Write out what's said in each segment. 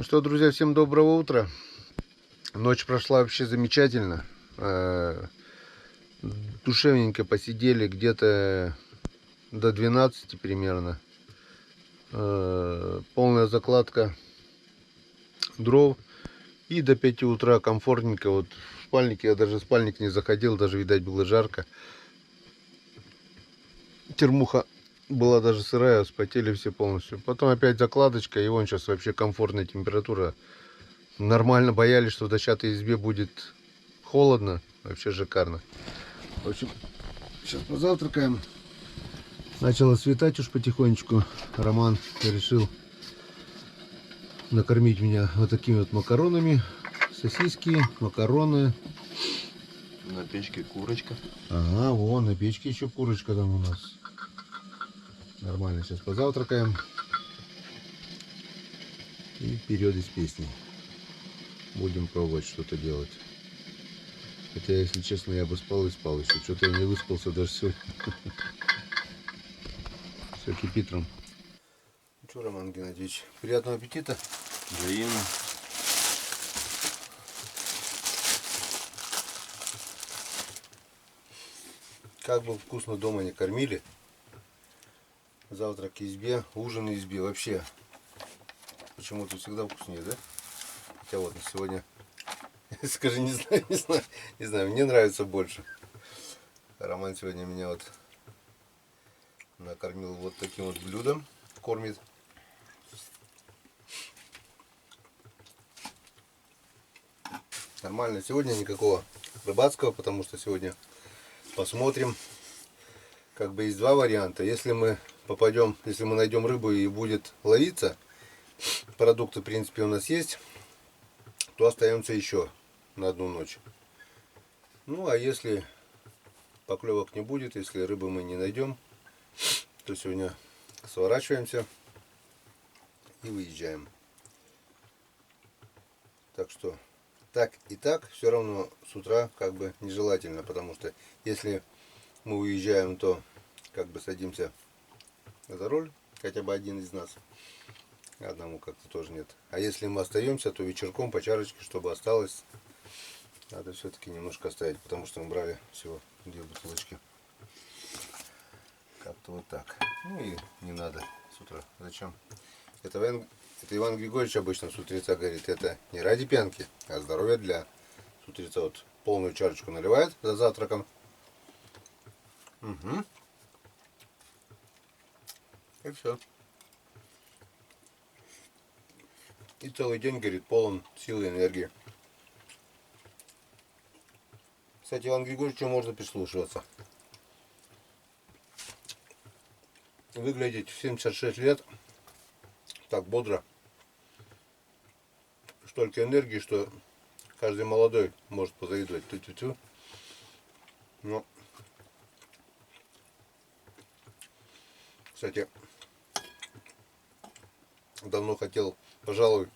Ну что, друзья, всем доброго утра. Ночь прошла вообще замечательно. Душевненько посидели где-то до 12 примерно. Полная закладка дров. И до 5 утра комфортненько. Вот в спальнике, я даже в спальник не заходил, даже, видать, было жарко. Термуха была даже сырая, вспотели все полностью. Потом опять закладочка, и вон сейчас вообще комфортная температура. Нормально, боялись, что в дощатой избе будет холодно. Вообще шикарно. В общем, сейчас позавтракаем. Начало светать уж потихонечку. Роман решил накормить меня вот такими вот макаронами. Сосиски, макароны. На печке курочка. Ага, вон на печке еще курочка там у нас. Нормально, сейчас позавтракаем. И вперед из песни. Будем пробовать что-то делать. Хотя, если честно, я бы спал и спал еще. Что-то я не выспался даже сегодня. Все кипит там. Ну что, Роман Геннадьевич, приятного аппетита. Взаимно. Как бы вкусно дома не кормили. Завтрак в избе, ужин в избе. Вообще, почему-то всегда вкуснее, да? Хотя вот на сегодня, скажи, не знаю, мне нравится больше. Роман сегодня меня вот накормил вот таким вот блюдом. Кормит. Нормально. Сегодня никакого рыбацкого, потому что сегодня посмотрим. Как бы есть два варианта. Если мы попадем, если мы найдем рыбу и будет ловиться, продукты в принципе у нас есть, то остаемся еще на одну ночь. Ну а если поклевок не будет, если рыбы мы не найдем, то сегодня сворачиваемся и выезжаем. Так что так и так все равно с утра как бы нежелательно, потому что если мы уезжаем, то как бы садимся за руль, хотя бы один из нас. Одному как-то тоже нет. А если мы остаемся, то вечерком по чарочке, чтобы осталось, надо все-таки немножко оставить, потому что мы брали всего 2 бутылочки. Как-то вот так. Ну и не надо с утра. Зачем? Это Иван Григорьевич обычно с утреца говорит, это не ради пьянки, а здоровье для с утреца. Вот полную чарочку наливает за завтраком. Угу. И все. И целый день, говорит, полон силы и энергии. Кстати, Иван Григорьевичу можно прислушиваться. Выглядеть в 76 лет так бодро. Столько энергии, что каждый молодой может позавидовать. Тю-тю-тю. Но, кстати, давно хотел, пожалуй,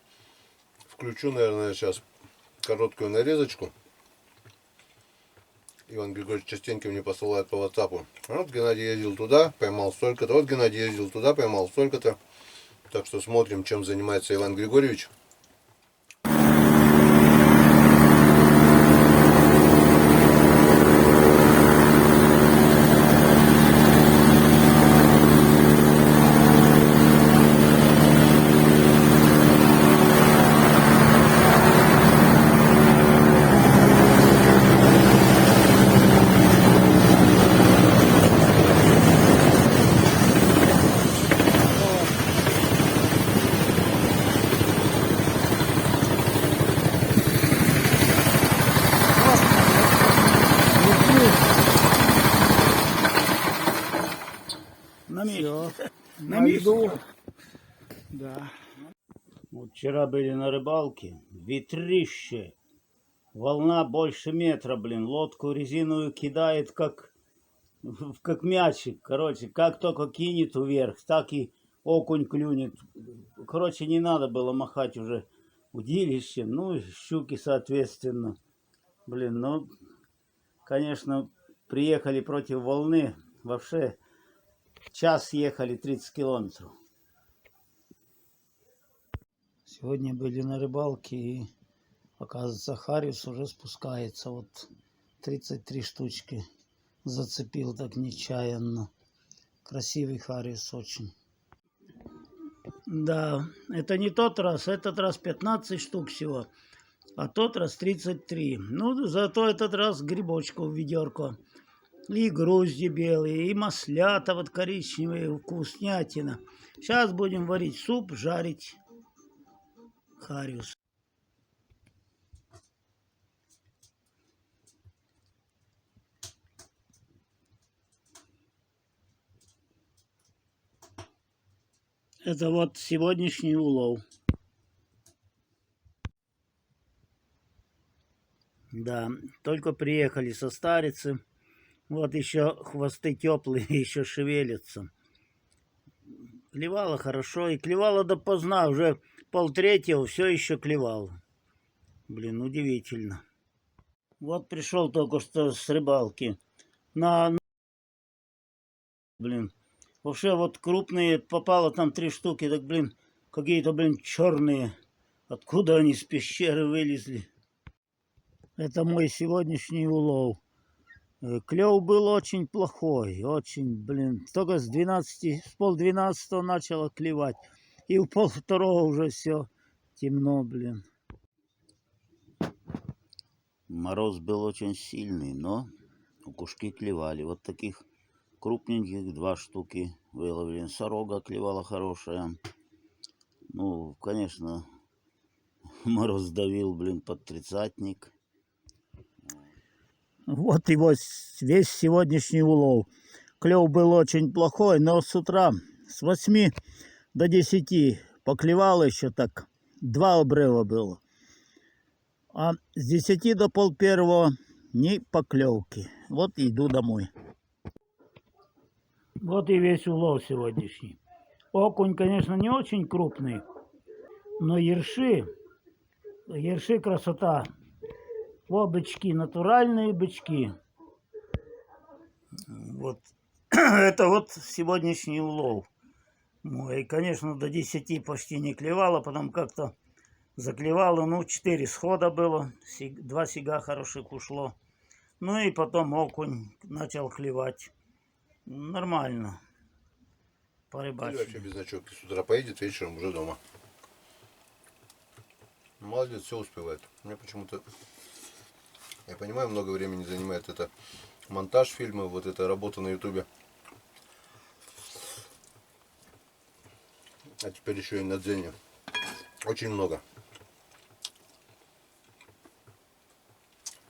включу, наверное, сейчас короткую нарезочку. Иван Григорьевич частенько мне посылает по WhatsApp. Вот Геннадий ездил туда, поймал столько-то. Вот Геннадий ездил туда, поймал столько-то. Так что смотрим, чем занимается Иван Григорьевич. На месте. Все, На месте. да. Вот вчера были на рыбалке, ветрище, волна больше метра, блин, лодку резиновую кидает, как мячик, короче, как только кинет вверх, так и окунь клюнет. Короче, не надо было махать уже удилищем, ну и щуки, соответственно. Блин, ну, конечно, приехали против волны, вообще час ехали 30 километров. Сегодня были на рыбалке и, оказывается, хариус уже спускается. Вот 33 штучки зацепил так нечаянно. Красивый хариус очень. Да, это не тот раз, этот раз 15 штук всего, а тот раз 33. Ну, зато этот раз грибочков ведерко. И грузди белые, и маслята вот коричневые, вкуснятина. Сейчас будем варить суп, жарить хариус. Это вот сегодняшний улов. Да, только приехали со Старицы. Вот еще хвосты теплые, еще шевелятся. Клевало хорошо, и клевало допоздна, уже 2:30, все еще клевало. Блин, удивительно. Вот пришел только что с рыбалки. Блин, вообще вот крупные, попало там 3 штуки, так, блин, какие-то, блин, черные. Откуда они с пещеры вылезли? Это мой сегодняшний улов. Клев был очень плохой, очень, блин. Только с 11:30 начало клевать. И в 1:30 уже все темно, блин. Мороз был очень сильный, но укушки клевали. Вот таких крупненьких 2 штуки выловили. Сорога клевала хорошая. Ну, конечно, мороз давил, блин, под 30-ник. Вот его весь сегодняшний улов. Клев был очень плохой, но с утра с 8 до 10 поклевало еще так. 2 обрыва было. А с 10 до 12:30 ни поклевки. Вот иду домой. Вот и весь улов сегодняшний. Окунь, конечно, не очень крупный, но ерши красота. Вот бычки, натуральные бычки. Вот. Это вот сегодняшний улов мой. Конечно, до 10 почти не клевало, потом как-то заклевало. Ну, 4 схода было, 2 сига хороших ушло. Ну и потом окунь начал клевать. Нормально. Порыбачили. Или вообще без ночевки. С утра поедет, вечером уже дома. Молодец, все успевает. Мне почему-то... Я понимаю, много времени занимает это монтаж фильма, вот эта работа на ютубе. А теперь еще и на дзене. Очень много.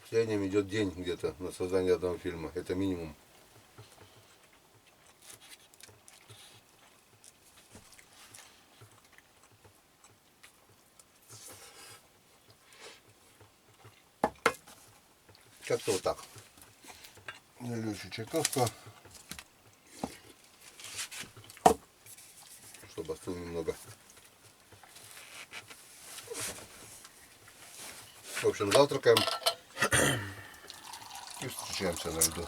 В среднем идет день где-то на создание одного фильма. Это минимум. Как-то вот так. Налью еще чайковского, чтобы остыл немного. В общем, завтракаем и встречаемся на льду.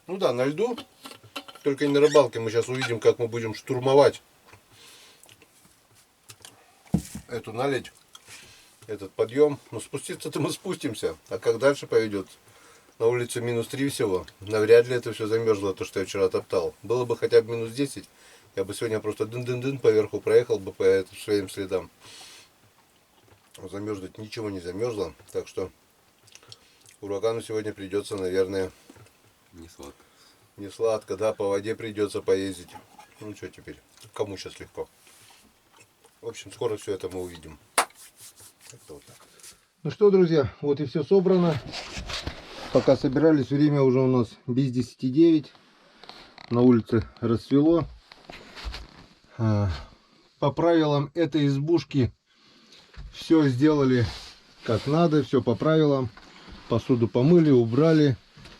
Ну да, на льду, только не на рыбалке. Мы сейчас увидим, как мы будем штурмовать эту наледь. Этот подъем, но спуститься-то мы спустимся, а как дальше поведет? На улице -3 всего, навряд ли это все замерзло, то, что я вчера топтал. Было бы хотя бы -10, я бы сегодня просто дын-дын-дын поверху проехал бы по своим следам. Замерзнуть ничего не замерзло, так что урагану сегодня придется, наверное, Не сладко. не сладко, да, по воде придется поездить. Ну что теперь, кому сейчас легко. В общем, скоро все это мы увидим. Вот так. Ну что, друзья, вот и все собрано. Пока собирались, время уже у нас без 10:09. На улице рассвело. По правилам этой избушки все сделали как надо, все по правилам. Посуду помыли, убрали,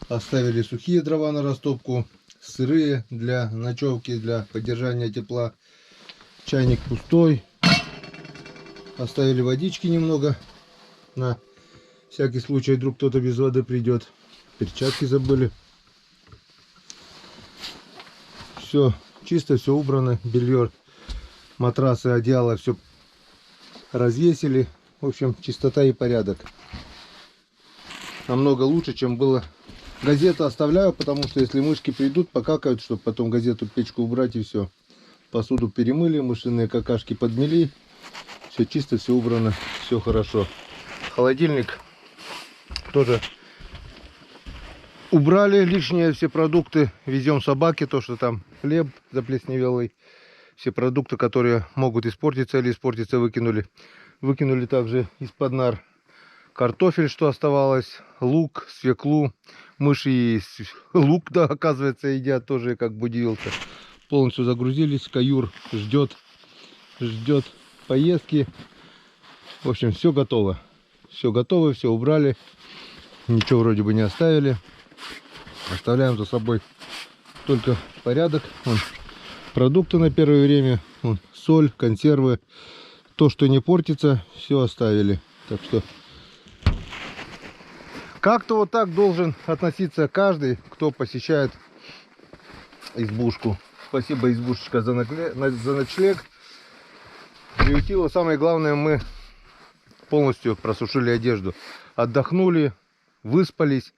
оставили сухие дрова на растопку, сырые для ночевки, для поддержания тепла. Чайник пустой. Оставили водички немного, на всякий случай, вдруг кто-то без воды придет. Перчатки забыли. Все чисто, все убрано. Белье матрасы, одеяло, все развесили. В общем, чистота и порядок. Намного лучше, чем было. Газету оставляю, потому что если мышки придут, покакают, чтобы потом газету, печку убрать и все. Посуду перемыли, мышиные какашки подмели. Все чисто, все убрано, все хорошо. Холодильник тоже убрали. Лишние все продукты везем собаке. То, что там хлеб заплесневелый. Все продукты, которые могут испортиться или испортиться, выкинули. Выкинули также из-под нар картофель, что оставалось, лук, свеклу. Мыши и лук, да, оказывается, едят тоже, как бы удивился. Полностью загрузились. Каюр ждет поездки. В общем, все готово. Все готово, все убрали. Ничего вроде бы не оставили. Оставляем за собой только порядок. Вон, продукты на первое время. Вон, соль, консервы. То, что не портится, все оставили. Так что как-то вот так должен относиться каждый, кто посещает избушку. Спасибо, избушечка, за ночлег. Приютила. Самое главное, мы полностью просушили одежду. Отдохнули, выспались.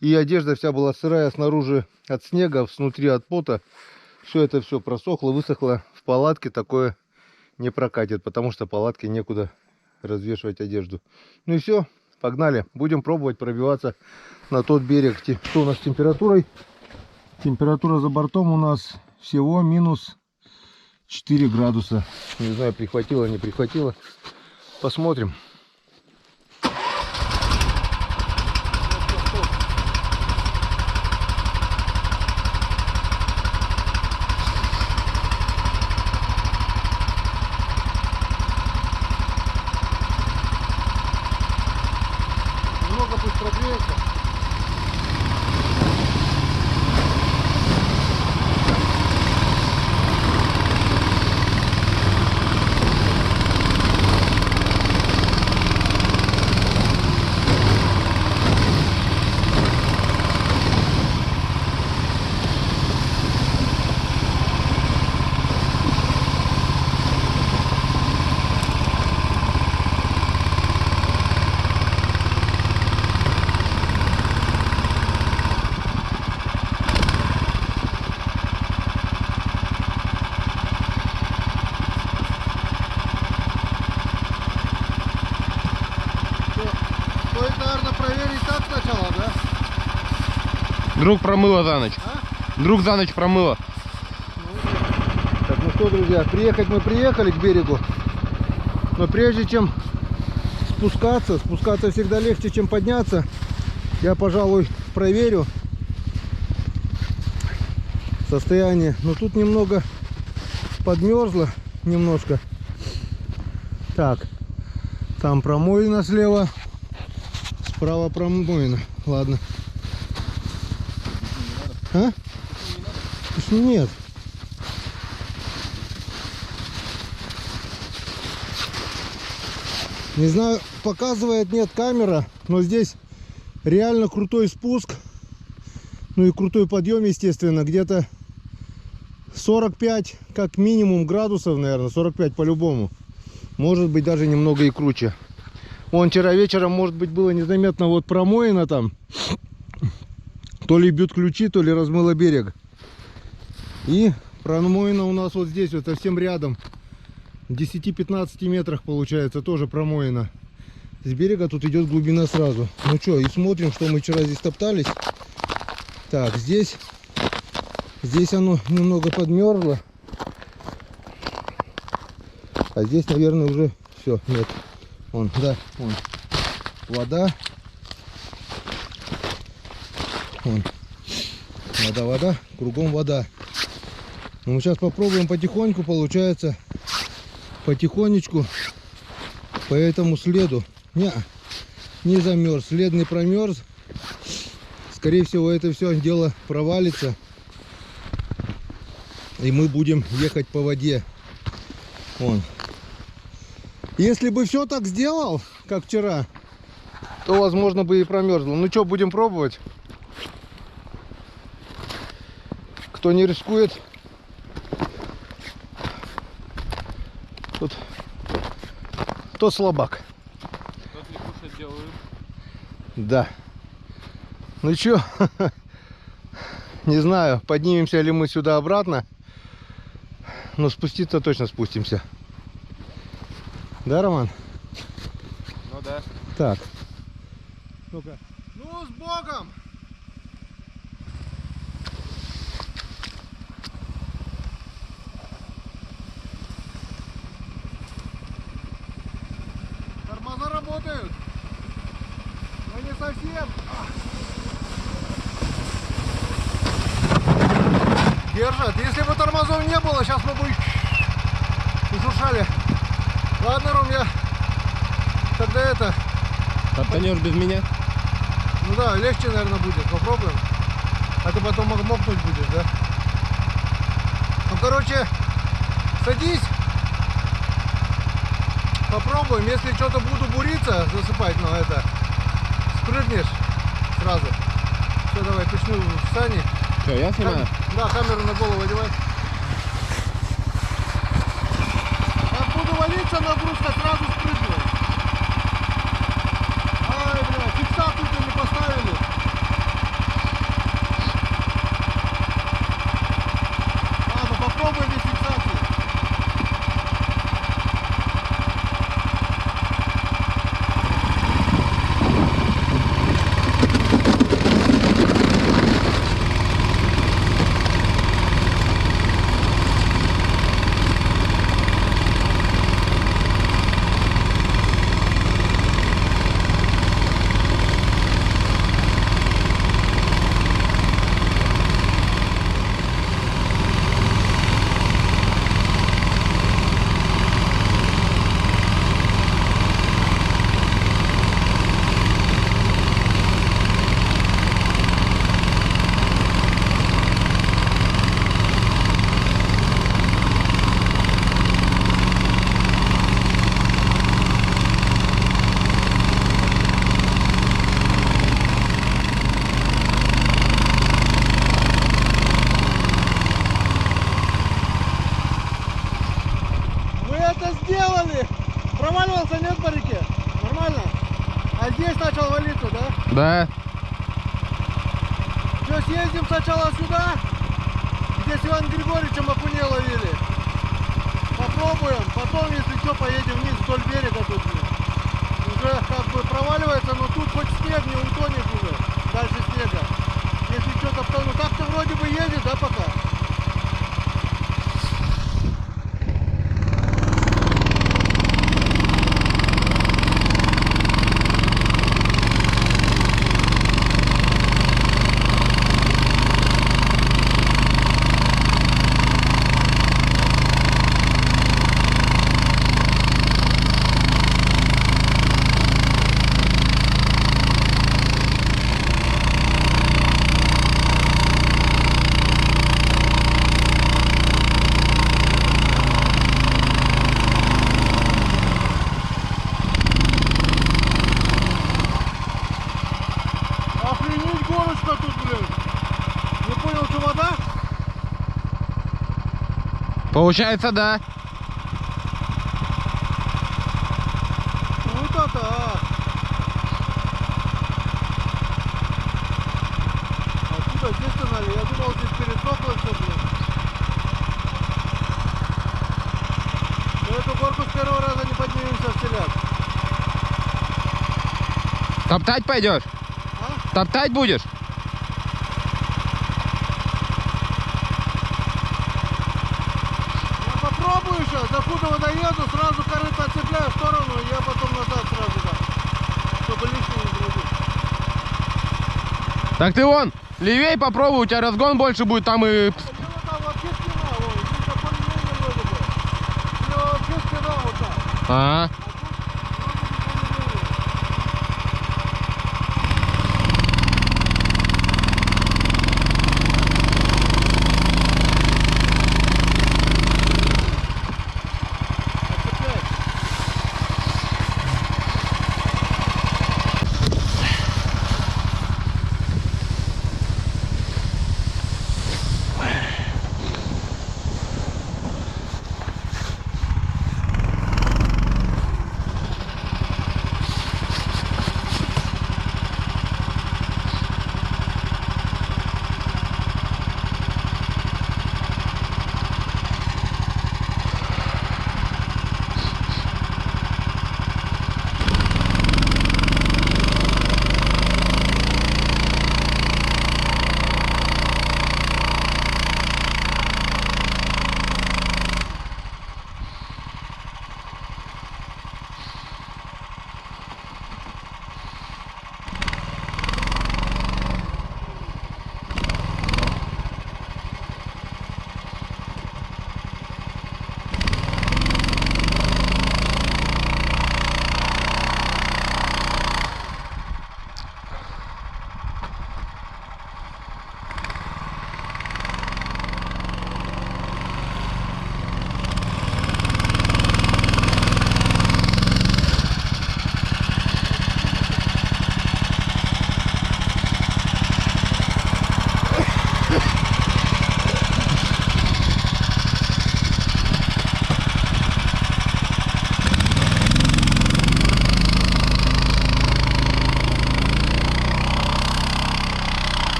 И одежда вся была сырая снаружи от снега, снутри от пота. Все это все просохло, высохло. В палатке такое не прокатит, потому что в палатке некуда развешивать одежду. Ну и все. Погнали, будем пробовать пробиваться на тот берег. Что у нас с температурой? Температура за бортом у нас всего минус 4 градуса. Не знаю, прихватило, не прихватило. Посмотрим. Немного пусть прогреется. Стоит, наверное, проверить так сначала, да? Друг промыло за ночь. Друг за ночь промыло. Так, ну что, друзья, приехать мы приехали к берегу. Но прежде чем спускаться всегда легче, чем подняться. Я, пожалуй, проверю состояние. Но тут немного подмерзло, немножко. Так, там промоина слева, справа промоина. Ладно. А? Нет. Не знаю, показывает, нет, камера, но здесь реально крутой спуск. Ну и крутой подъем, естественно, где-то 45 как минимум градусов, наверное, 45 по-любому. Может быть, даже немного и круче. Вон вчера вечером, может быть, было незаметно вот промоина там. То ли бьют ключи, то ли размыло берег. И промоина у нас вот здесь, вот совсем рядом. В 10-15 метрах получается тоже промоина. С берега тут идет глубина сразу. Ну что, и смотрим, что мы вчера здесь топтались. Так, здесь оно немного подмерзло. А здесь, наверное, уже все, нет. Вон, да, вон. Вода. Вон. Вода, кругом вода. Ну, мы сейчас попробуем потихоньку, получается, потихонечку по этому следу. Не замерз, след не промерз. Скорее всего, это все дело провалится. И мы будем ехать по воде. Вон. Если бы все так сделал, как вчера, то, возможно, бы и промерзло. Ну что, будем пробовать. Кто не рискует, Тот слабак. Как ли кушать делают? Да. Ну чё, не знаю, поднимемся ли мы сюда обратно, но спуститься точно спустимся. Да, Роман? Ну да. Так. Ну-ка. Ну, с Богом! Тормоза работают, но не совсем. Держат. Если бы тормозов не было, сейчас мы бы ушуршали. Ладно, Ром, я тогда это... Подтонешь без меня? Ну да, легче, наверное, будет. Попробуем. А ты потом мокнуть будешь, да? Ну, короче, садись. Попробуем. Если что-то буду буриться, засыпать, но это... Спрыгнешь сразу. Все, давай, почну в сани. Что, я снимаю? Да, камеру на голову одевай. Я буду валиться, нагрузка сразу спрыгивай. Ай, бля, фиксацию-то не поставили. Ладно, попробуем без фиксации. Сделали! Проваливался, нет, по реке? Нормально? А здесь начал валиться, да? Да. Все, съездим сначала сюда, где с Иваном Григорьевичем окуне ловили. Попробуем, потом, если что, поедем вниз вдоль берега тут. Уже как бы проваливается, но тут хоть снег не утонет уже, дальше снега. Если что-то, ну так-то вроде бы едет, да, пока? Получается, да. Вот это. Откуда здесь тонали? Я думал, здесь пересохло все, блин. Но эту горку с первого раза не поднимемся в теляк. Топтать пойдешь? А? Топтать будешь? Я попробую сейчас, до Кудова доеду, сразу корыто отцепляю в сторону, и я потом назад сразу, да. Чтобы лишнего не грузить. Так ты вон, левей попробуй, у тебя разгон больше будет, там и... Вот там вообще спина, вон, здесь такой не вроде бы. У него вообще спина вот так. А,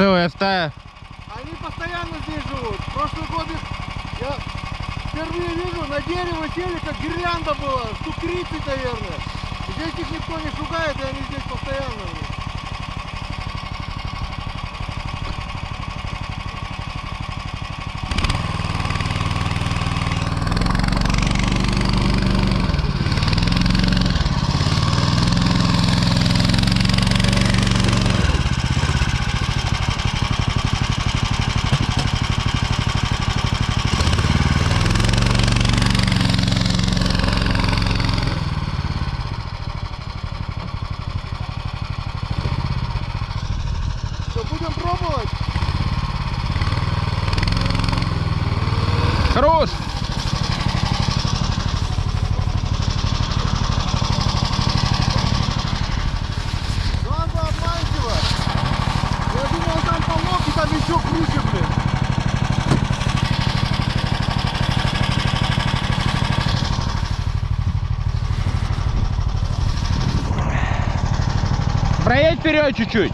Целая стая. Они постоянно здесь живут. В прошлый год их я впервые вижу, на дерево сели, как гирлянда была, штук 30, наверное. Здесь их никто не шугает, и они здесь постоянно. Что, будем пробовать? Хорош! Глаза обманчиво. Я думал, там полок, и там еще круче, блин. Проедь вперед чуть-чуть.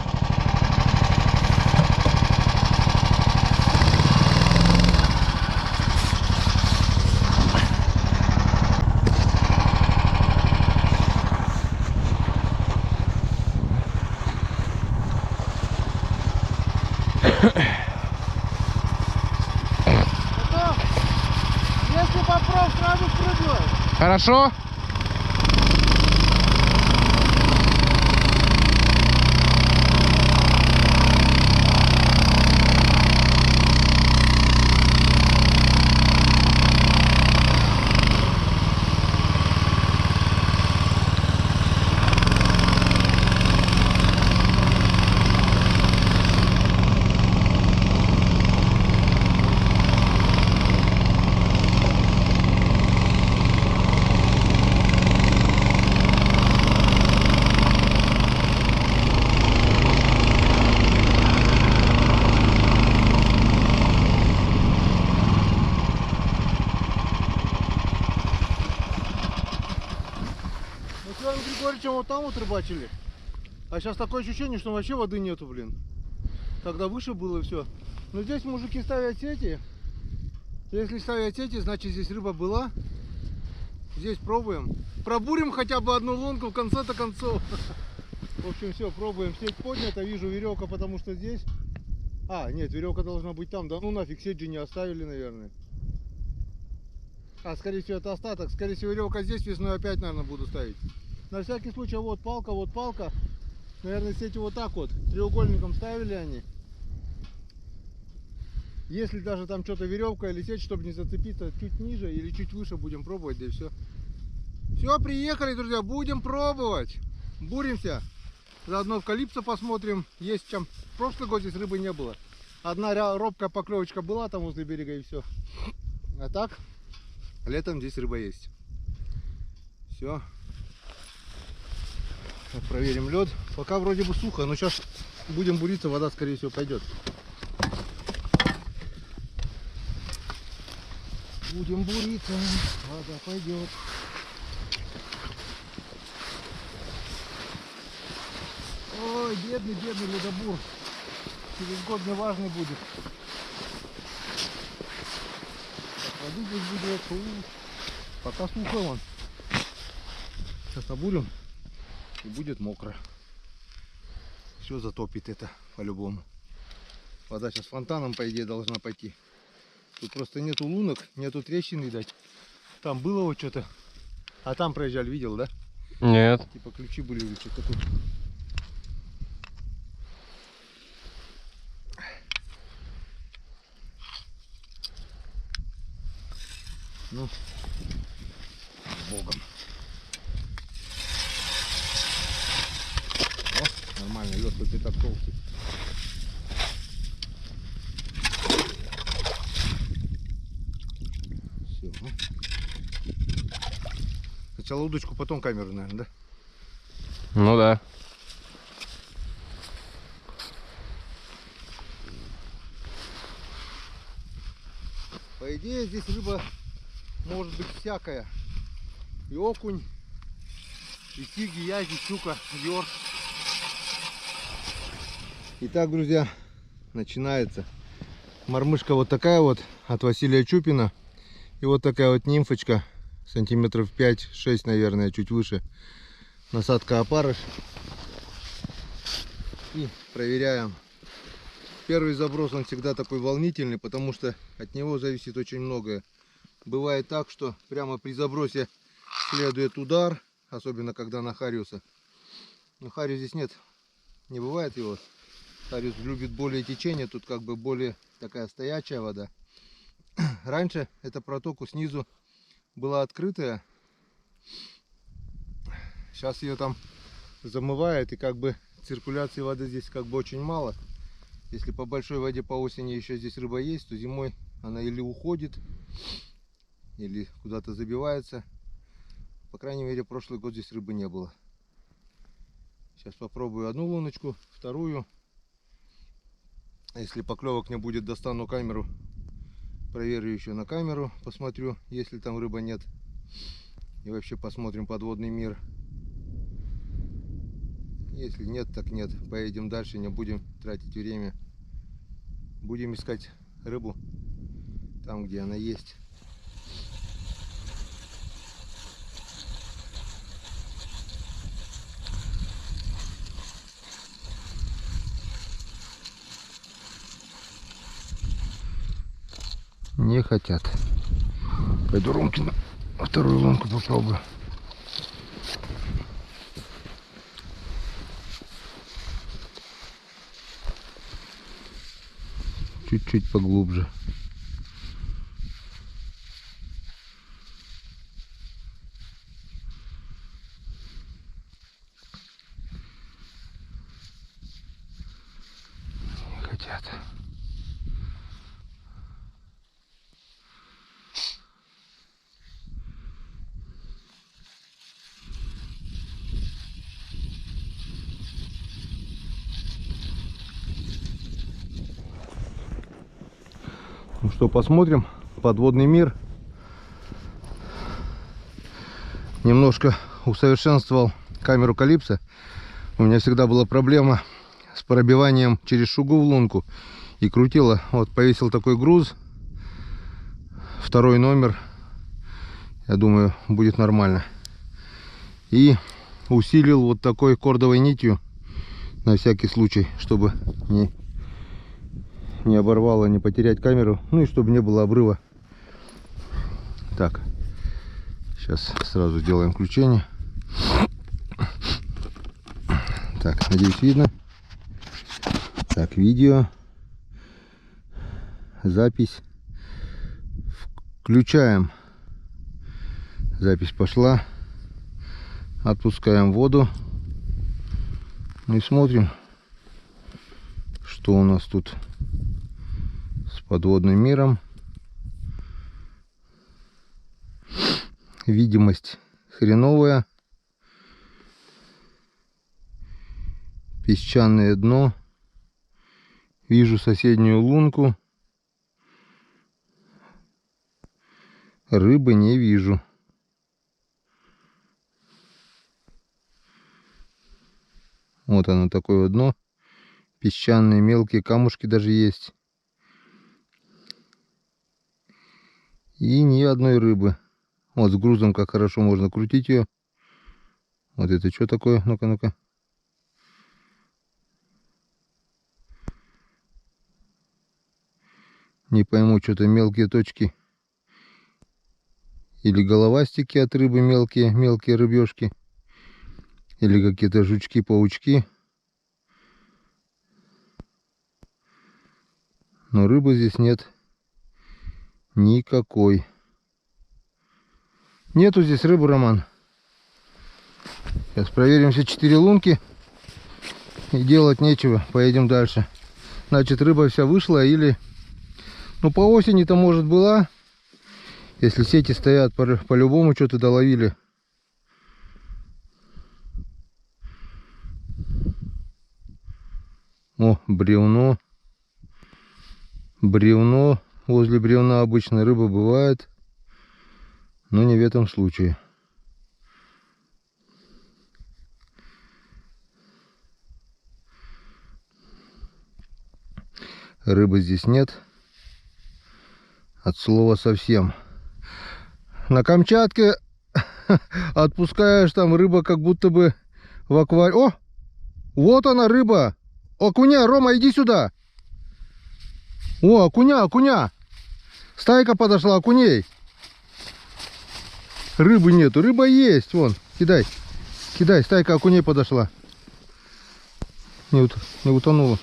Готов? Если попробуй, сразу спрыгивай. Хорошо? Мы с Иваном Григорьевичем вот там вот рыбачили. А сейчас такое ощущение, что вообще воды нету, блин. Тогда выше было все. Но здесь мужики ставят сети. Если ставят сети, значит здесь рыба была. Здесь пробуем. Пробурим хотя бы одну лунку в конце-то концов. В общем, все, пробуем. Сеть поднята, вижу веревка, потому что здесь... А, нет, веревка должна быть там. Да ну нафиг, сеть же не оставили, наверное. А, скорее всего, это остаток. Скорее всего, веревка здесь, весной опять, наверное, буду ставить. На всякий случай, вот палка, вот палка. Наверное, сети вот так вот, треугольником ставили они. Если даже там что-то веревка или сеть, чтобы не зацепиться, чуть ниже или чуть выше будем пробовать, да и все. Все, приехали, друзья, будем пробовать. Буримся. Заодно в Калипсо посмотрим. Есть чем. В прошлый год здесь рыбы не было. Одна робкая поклевочка была там возле берега и все. А так, летом здесь рыба есть. Все. Проверим лед. Пока вроде бы сухо, но сейчас будем буриться, вода скорее всего пойдет. Будем буриться, вода пойдет. Ой, бедный ледобур. Через год мне важный будет. Воды здесь будет. Пока сухо вон. Сейчас обурим. И будет мокро. Все затопит это по-любому. Вода сейчас фонтаном, по идее, должна пойти. Тут просто нету лунок, нету трещин, видать. Там было вот что-то. А там проезжали, видел, да? Нет. Типа ключи были или что-то тут. Ну, с Богом. О, нормально, лед хоть и так толстый. Все. Сначала удочку, потом камеру, наверное, да? Ну да. По идее, здесь рыба может быть всякая. И окунь, и сиги, язи, щука, ёрш. Итак, друзья, начинается. Мормышка вот такая вот от Василия Чупина. И вот такая вот нимфочка, сантиметров 5-6, наверное, чуть выше. Насадка опарыш. И проверяем. Первый заброс, он всегда такой волнительный, потому что от него зависит очень многое. Бывает так, что прямо при забросе следует удар, особенно когда на хариуса. Но хариус здесь нет, не бывает его. Хариус любит более течение, тут как бы более такая стоячая вода. Раньше эта протока снизу была открытая. Сейчас ее там замывает, и как бы циркуляции воды здесь как бы очень мало. Если по большой воде по осени еще здесь рыба есть, то зимой она или уходит, или куда-то забивается. По крайней мере, прошлый год здесь рыбы не было. Сейчас попробую одну луночку, вторую. Если поклевок не будет, достану камеру. Проверю еще на камеру, посмотрю, если там рыба нет. И вообще посмотрим подводный мир. Если нет, так нет. Поедем дальше, не будем тратить время. Будем искать рыбу там, где она есть. Не хотят. Пойду Ромке на вторую лунку попробую. Чуть-чуть поглубже. Не хотят. Ну что, посмотрим подводный мир. Немножко усовершенствовал камеру Калипсо. У меня всегда была проблема с пробиванием через шугу в лунку. И крутила. Вот повесил такой груз. Второй номер. Я думаю, будет нормально. И усилил вот такой кордовой нитью. На всякий случай, чтобы не оборвало, не потерять камеру. Ну и чтобы не было обрыва. Так. Сейчас сразу сделаем включение. Так, надеюсь, видно. Так, видео. Запись. Включаем. Запись пошла. Отпускаем воду. Ну и смотрим, что у нас тут с подводным миром. Видимость хреновая. Песчаное дно. Вижу соседнюю лунку. Рыбы не вижу. Вот оно, такое вот дно. Песчаные мелкие камушки даже есть. И ни одной рыбы. Вот с грузом как хорошо можно крутить ее. Вот это что такое? Ну-ка, ну-ка. Не пойму, что-то мелкие точки. Или головастики от рыбы мелкие, мелкие рыбешки. Или какие-то жучки-паучки. Но рыбы здесь нет никакой. Нету здесь рыбы, Роман. Сейчас проверим все 4 лунки. И делать нечего. Поедем дальше. Значит, рыба вся вышла или... Ну, по осени-то, может, была. Если сети стоят, по-любому что-то доловили. О, бревно. Бревно. Возле бревна обычно рыба бывает. Но не в этом случае. Рыбы здесь нет. От слова совсем. На Камчатке отпускаешь, там рыба как будто бы в аквариуме. О! Вот она рыба! Окуня, Рома, иди сюда! О, окуня, окуня! Стайка подошла, окуней! Рыбы нету, рыба есть, вон, кидай. Кидай, стайка окуней подошла. Не утонула.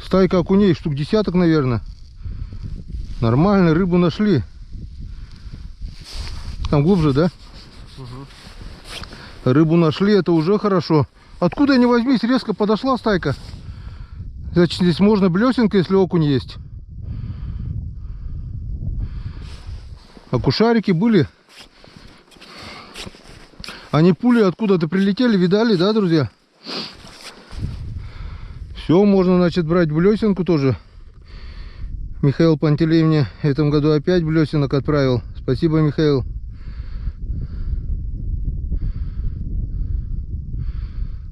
Стайка окуней, штук десяток, наверное. Нормально, рыбу нашли. Там глубже, да? Угу. Рыбу нашли, это уже хорошо. Откуда ни возьмись, резко подошла стайка. Значит, здесь можно блесенка, если окунь есть. Окушарики были. Они пули откуда-то прилетели, видали, да, друзья? Все, можно, значит, брать блесенку тоже. Михаил Пантелей мне в этом году опять блесенок отправил. Спасибо, Михаил.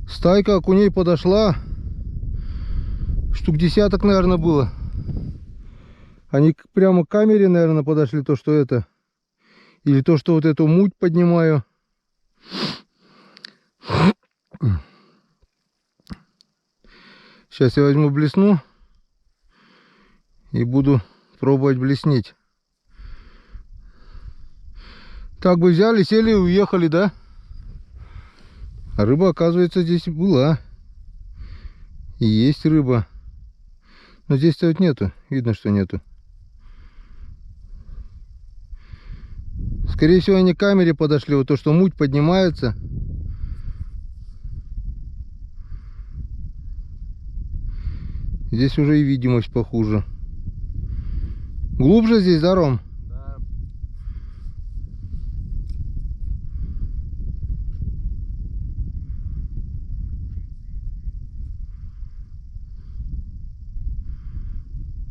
Стайка окуней подошла. Штук десяток, наверное, было. Они прямо к камере, наверное, подошли, то, что это. Или то, что вот эту муть поднимаю. Сейчас я возьму блесну и буду пробовать блеснить. Так бы взяли, сели и уехали, да? А рыба, оказывается, здесь была. И есть рыба. Но здесь-то вот нету. Видно, что нету. Скорее всего, они к камере подошли. Вот то, что муть поднимается. Здесь уже и видимость похуже. Глубже здесь, да, Ром? Да.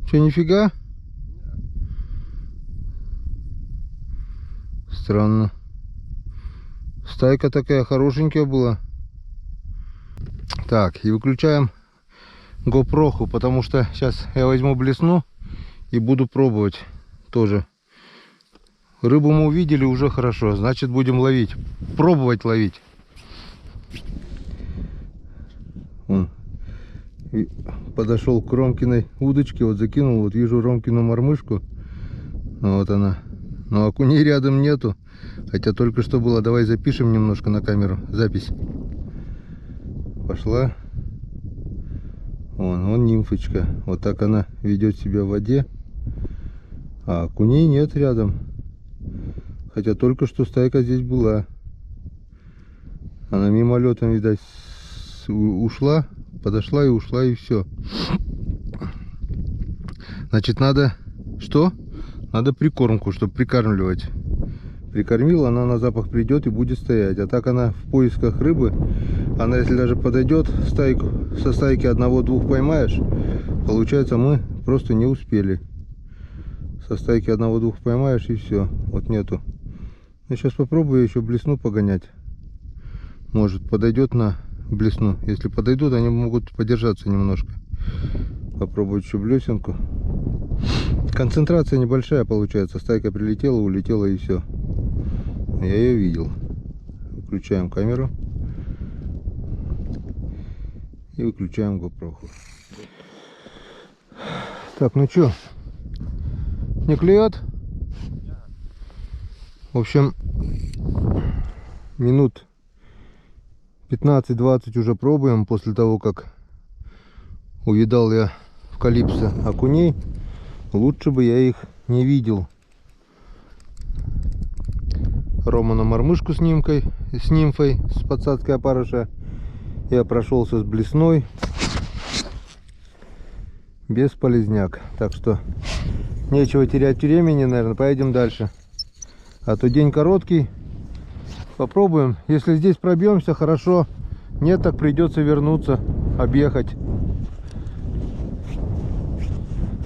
Че, нифига? Странно. Стайка такая хорошенькая была. Так, и выключаем GoPro, потому что сейчас я возьму блесну и буду пробовать тоже. Рыбу мы увидели, уже хорошо, значит будем ловить. Пробовать ловить. Он подошел к Ромкиной удочке, вот закинул, вот вижу Ромкину мормышку. Вот она. Но окуней рядом нету. Хотя только что было. Давай запишем немножко на камеру. Запись. Пошла. Вон нимфочка. Вот так она ведет себя в воде. А окуней нет рядом. Хотя только что стайка здесь была. Она мимолетом, видать, ушла. Подошла и ушла, и все. Значит, надо что? Надо прикормку, чтобы прикармливать. Прикормил, она на запах придет и будет стоять. А так она в поисках рыбы. Она, если даже подойдет стайку, со стайки одного-двух поймаешь, получается, мы просто не успели. Со стайки одного-двух поймаешь, и все. Вот нету. Я сейчас попробую еще блесну погонять. Может, подойдет на блесну. Если подойдут, они могут подержаться немножко. Попробовать еще блесенку. Концентрация небольшая получается. Стайка прилетела, улетела, и все. Я ее видел. Выключаем камеру. И выключаем GoPro. Так, ну что? Не клюет? В общем, минут 15-20 уже пробуем после того, как увидал я в Калипсо окуней. Лучше бы я их не видел. Рома на мормышку с нимфой, с подсадкой опарыша. Я прошелся с блесной. Бесполезняк. Так что нечего терять времени, наверное. Поедем дальше. А то день короткий. Попробуем. Если здесь пробьемся, хорошо. Нет, так придется вернуться, объехать.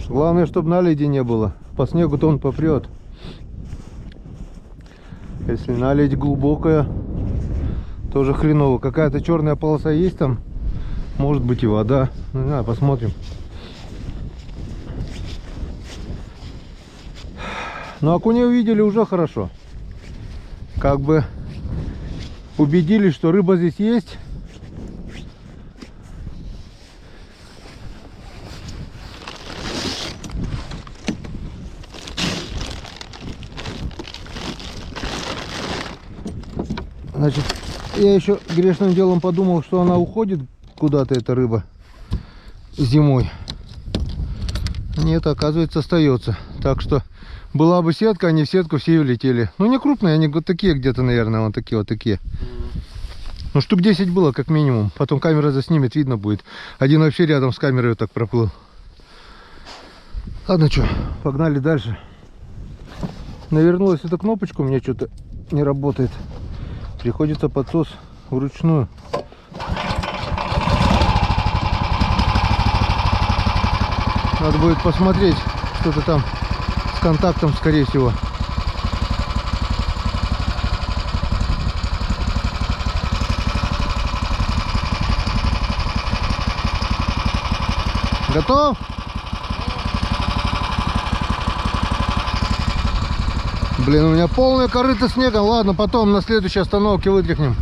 Главное, чтобы наледи не было. По снегу-то он попрет. Если наледь глубокая, тоже хреново. Какая-то черная полоса есть там. Может быть и вода. Не знаю, посмотрим. Но окуней увидели уже хорошо. Как бы убедились, что рыба здесь есть. Значит, я еще грешным делом подумал, что она уходит куда-то, эта рыба, зимой. Нет, оказывается, остается. Так что была бы сетка, они в сетку все и улетели. Ну, не крупные, они вот такие где-то, наверное, вот такие, вот такие. Ну, штук 10 было, как минимум. Потом камера заснимет, видно будет. Один вообще рядом с камерой вот так проплыл. Ладно, что, погнали дальше. Навернулась эта кнопочка, у меня что-то не работает. Приходится подсос вручную. Надо будет посмотреть, что-то там с контактом, скорее всего. Готов? Блин, у меня полная корыто снега. Ладно, потом на следующей остановке вытряхнем.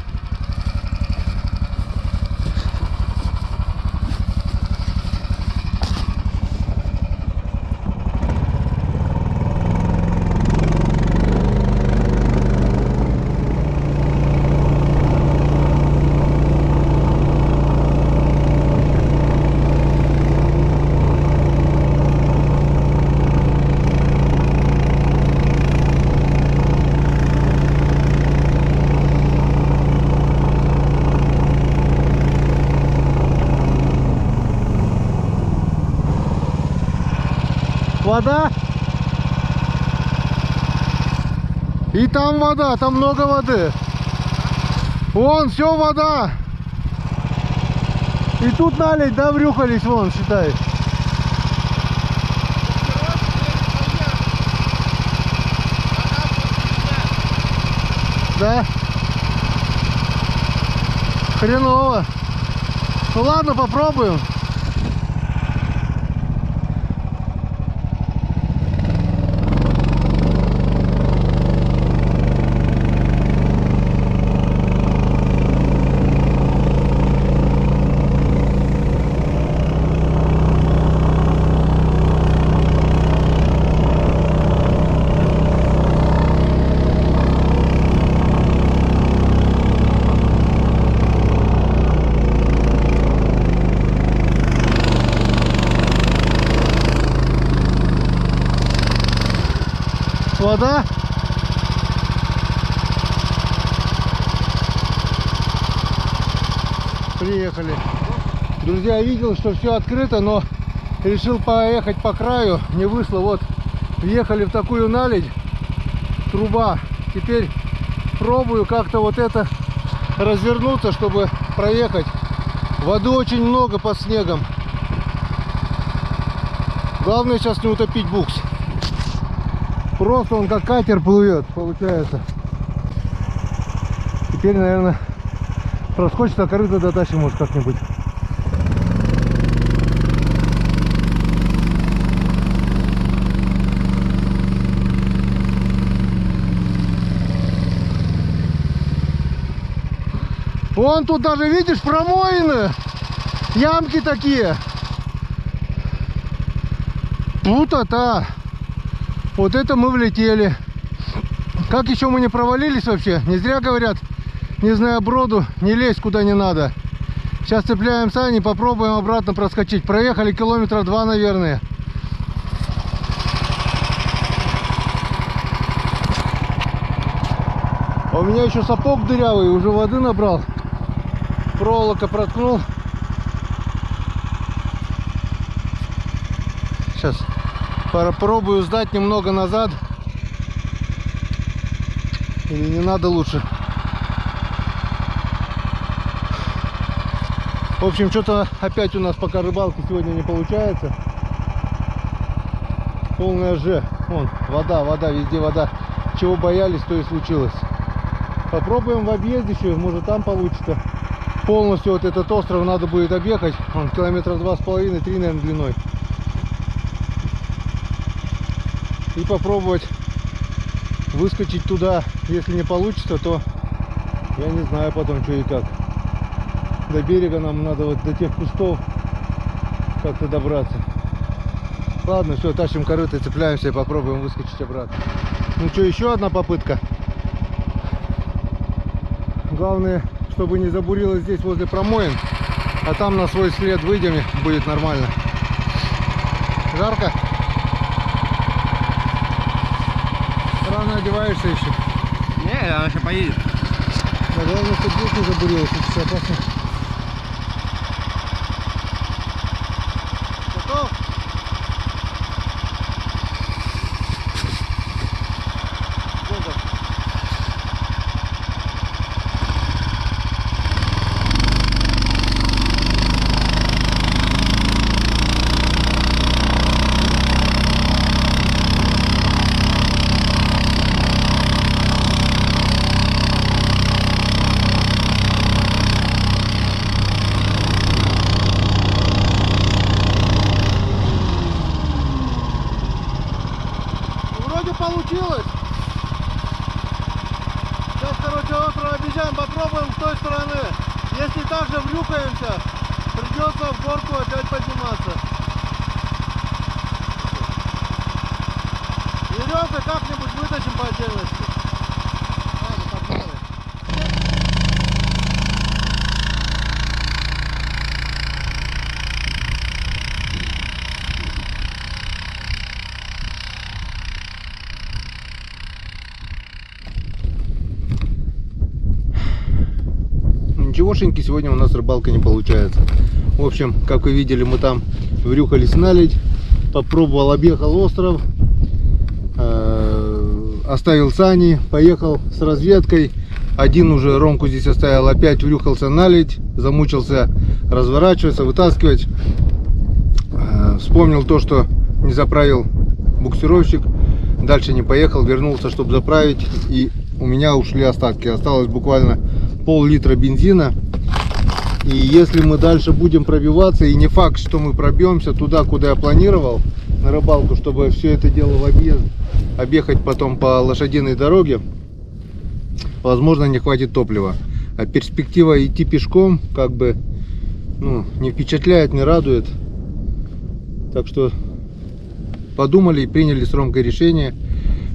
Вода. И там вода, там много воды. Вон, все вода. И тут налить, да, врюхались, вон, считай. Да? Хреново. Ну ладно, попробуем. Вода. Приехали. Друзья, я видел, что все открыто, но решил поехать по краю. Не вышло. Вот, въехали в такую наледь. Труба. Теперь пробую как-то вот это развернуться, чтобы проехать. Воды очень много под снегом. Главное сейчас не утопить букс. Просто он как катер плывет, получается. Теперь, наверное, проскочит, а корыто дотащим, может, как-нибудь. Вон тут даже, видишь, промоины. Ямки такие. Пута-та. Вот это мы влетели. Как еще мы не провалились вообще? Не зря говорят, не зная броду, не лезь куда не надо. Сейчас цепляем сани, попробуем обратно проскочить. Проехали километра 2, наверное. А у меня еще сапог дырявый, уже воды набрал. Проволока проткнул. Сейчас попробую сдать немного назад. Или не надо лучше. В общем, что-то опять у нас пока рыбалки сегодня не получается. Полная Ж. Вон, вода, вода, везде вода. Чего боялись, то и случилось. Попробуем в объезд еще, может там получится. Полностью вот этот остров надо будет объехать. Он километра 2,5-3, наверное, длиной. И попробовать выскочить туда, если не получится, то я не знаю потом что и как. До берега нам надо вот до тех кустов как-то добраться. Ладно, все, тащим корыто, цепляемся и попробуем выскочить обратно. Ну что, еще одна попытка. Главное, чтобы не забурилось здесь возле промоин, а там на свой след выйдем, и будет нормально. Жарко? Рано одеваешься еще? Не, она еще поедет. Да, главное, чтобы здесь не забурилось, это все опасно. Готов? Готов. Вроде получилось. Сейчас, короче, остров обезьян попробуем с той стороны. Если так же врюкаемся, придется в горку опять подниматься. Веревкой как-нибудь вытащим по отдельности. Ладно, погнали. Ничегошеньки сегодня у нас рыбалка не получается. В общем, как вы видели, мы там врюхались наледь, попробовал, объехал остров, оставил сани, поехал с разведкой. Один уже Ромку здесь оставил, опять врюхался наледь, замучился разворачиваться, вытаскивать. Вспомнил то, что не заправил буксировщик, дальше не поехал, вернулся, чтобы заправить, и у меня ушли остатки. Осталось буквально пол-литра бензина. И если мы дальше будем пробиваться, и не факт, что мы пробьемся туда, куда я планировал, на рыбалку, чтобы все это дело в объезд объехать потом по лошадиной дороге, возможно, не хватит топлива. А перспектива идти пешком как бы, ну, не впечатляет, не радует. Так что подумали и приняли с Ромкой решение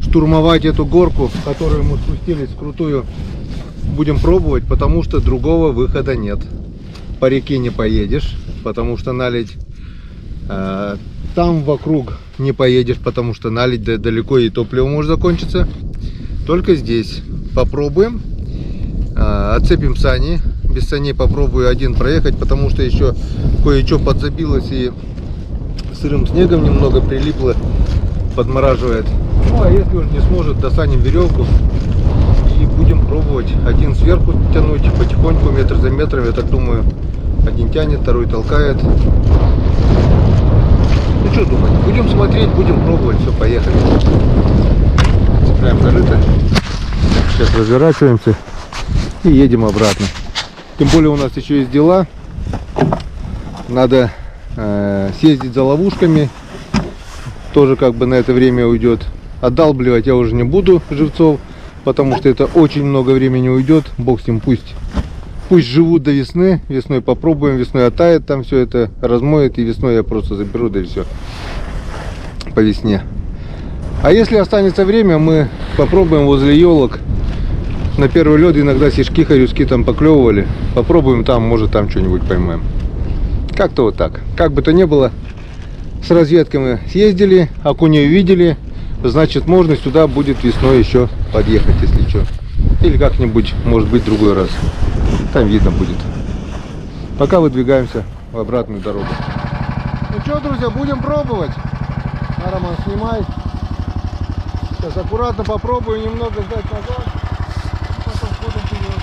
штурмовать эту горку, которую мы спустились крутую. Будем пробовать, потому что другого выхода нет. По реке не поедешь, потому что наледь. Там вокруг не поедешь, потому что наледь далеко и топливо может закончиться. Только здесь попробуем. Отцепим сани. Без саней попробую один проехать, потому что еще кое-что подзабилось и сырым снегом немного прилипло, подмораживает. Ну а если он не сможет, досанем веревку и будем пробовать. Один сверху тянуть потихоньку, метр за метром. Я так думаю, один тянет, второй толкает. Ну что думать, будем смотреть, будем пробовать. Все, поехали. Цепляем корыто. Сейчас разворачиваемся и едем обратно. Тем более у нас еще есть дела. Надо съездить за ловушками. Тоже как бы на это время уйдет. Отдалбливать я уже не буду живцов, потому что это очень много времени уйдет. Бог с ним, пусть живут до весны. Весной попробуем, весной оттает, там все это размоет, и весной я просто заберу, да и все. По весне. А если останется время, мы попробуем возле елок. На первый лед иногда сишки, хорюски там поклевывали. Попробуем там, может там что-нибудь поймаем. Как-то вот так. Как бы то ни было, с разведкой мы съездили, окуней увидели. Значит, можно сюда будет весной еще подъехать, если что. Или как-нибудь, может быть, в другой раз. Там видно будет. Пока выдвигаемся в обратную дорогу. Ну что, друзья, будем пробовать. Роман, снимай. Сейчас аккуратно попробую немного сдать назад. Потом ходом вперед.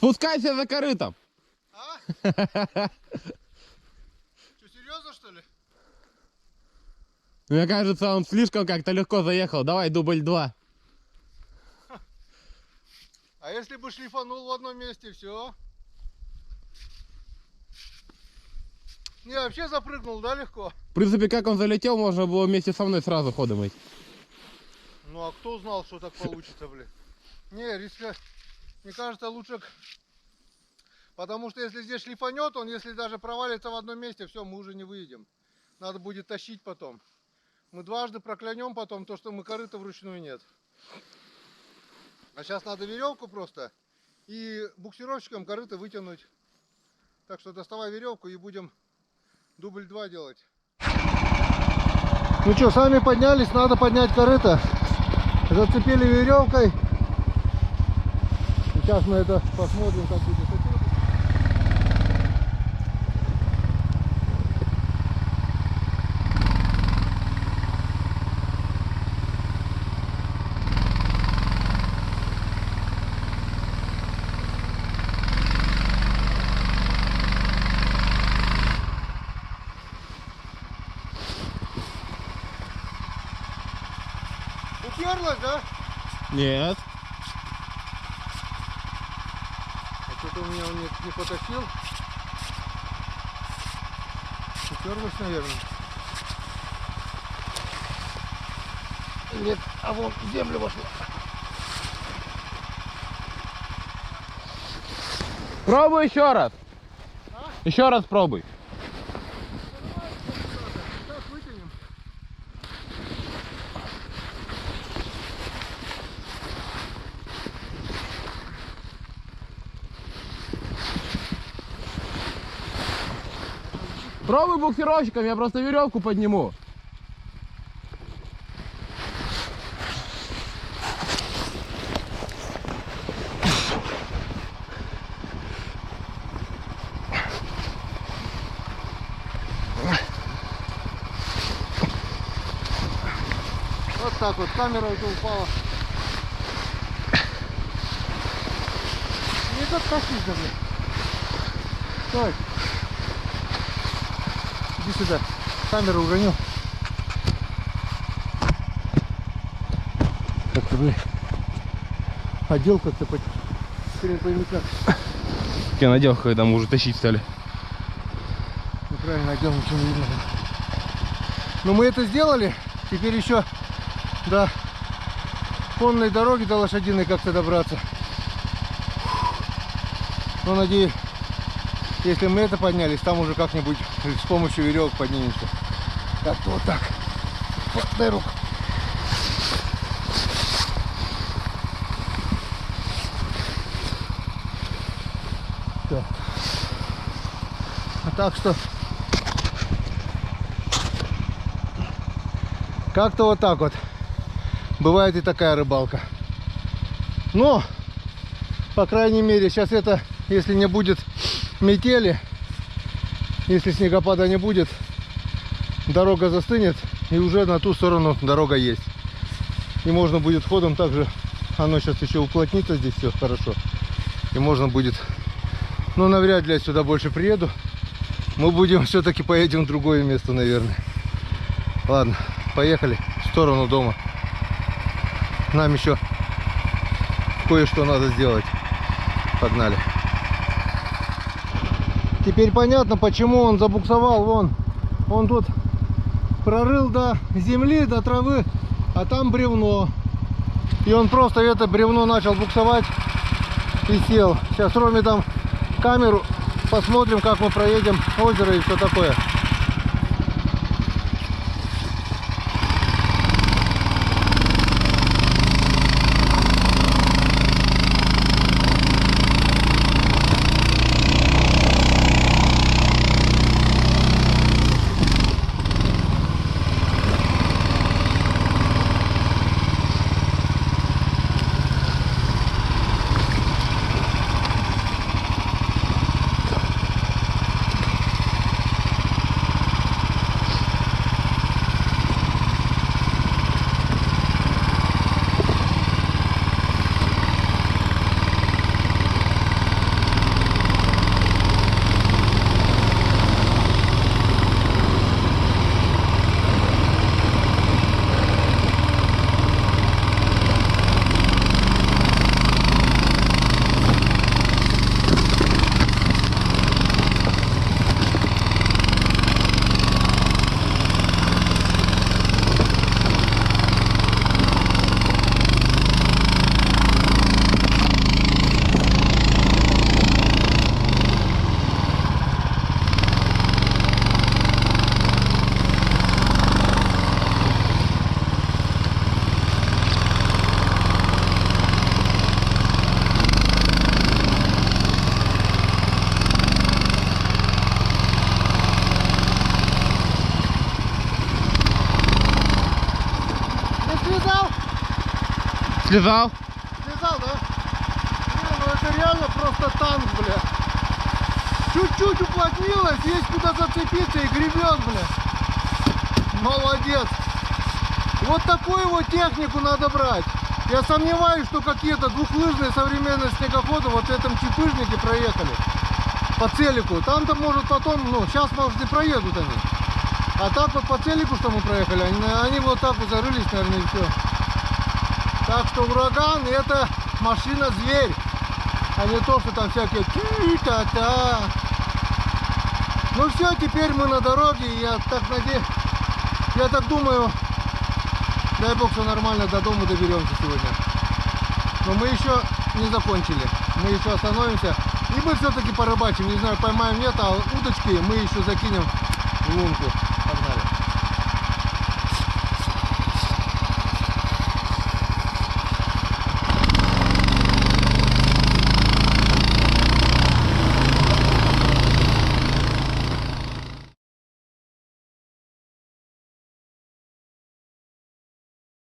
Спускайся за корытом. А? Что, серьезно, что ли? Мне кажется, он слишком как-то легко заехал. Давай дубль 2. А если бы шлифанул в одном месте, все? Не, вообще запрыгнул, да, легко? В принципе, как он залетел, можно было вместе со мной сразу ходом идти. Ну а кто знал, что так получится, блин? Не, риска, мне кажется, лучше... Потому что если здесь шлифанет, он если даже провалится в одном месте, все, мы уже не выйдем. Надо будет тащить потом. Мы дважды проклянем потом то, что мы корыта вручную нет. А сейчас надо веревку просто и буксировщиком корыто вытянуть. Так что доставай веревку и будем дубль 2 делать. Ну что, сами поднялись, надо поднять корыто. Зацепили веревкой. Сейчас мы это посмотрим, как будет. Уперлась, да? Нет. А что-то у меня он не потащил. Уперлась, наверное. Нет, а вон в землю вошла. Пробуй еще раз. А? Еще раз пробуй. Так, вытянем. Пробуй буксировщиком, я просто веревку подниму. Вот так вот, камера это упала. Не дотащись даже. Стой. Иди сюда. Камеру уронил. Как-то, блин. Одел как-то по... Хрен пойми как. Я надел, когда мы уже тащить стали. Неправильно одел, ничего не видно. Но мы это сделали. Теперь еще до конной дороги, до лошадиной как-то добраться. Но надеюсь, если мы это поднялись, там уже как-нибудь с помощью веревок поднимемся. Как-то вот так. Вот, дай руку. Так. А так что как-то вот так вот. Бывает и такая рыбалка. Но, по крайней мере, сейчас это, если не будет метели, если снегопада не будет, дорога застынет, и уже на ту сторону дорога есть. И можно будет ходом также, оно сейчас еще уплотнится здесь все хорошо. И можно будет, ну навряд ли я сюда больше приеду. Мы будем все-таки поедем в другое место, наверное. Ладно, поехали в сторону дома. Нам еще кое-что надо сделать. Погнали. Теперь понятно, почему он забуксовал. Вон, он тут прорыл до земли, до травы, а там бревно. И он просто это бревно начал буксовать и сел. Сейчас Роме дам камеру, посмотрим, как мы проедем озеро и все такое. Слезал? Слезал, да? Не, ну это реально просто танк, бля. Чуть-чуть уплотнилось, есть куда зацепиться и гребет, бля. Молодец. Вот такую вот технику надо брать. Я сомневаюсь, что какие-то двухлыжные современные снегоходы вот в этом чепыжнике проехали по целику. Там-то может потом, ну, сейчас может и проедут они. А так вот по целику, что мы проехали, они вот так вот зарылись, наверное, и все. Так что ураган — это машина-зверь, а не то, что там всякие ти-та-та. Ну все, теперь мы на дороге, и я так надеюсь, я так думаю, дай бог, что нормально до дома доберемся сегодня. Но мы еще не закончили, мы еще остановимся, и мы все-таки порыбачим, не знаю, поймаем, нет, а удочки мы еще закинем в лунку.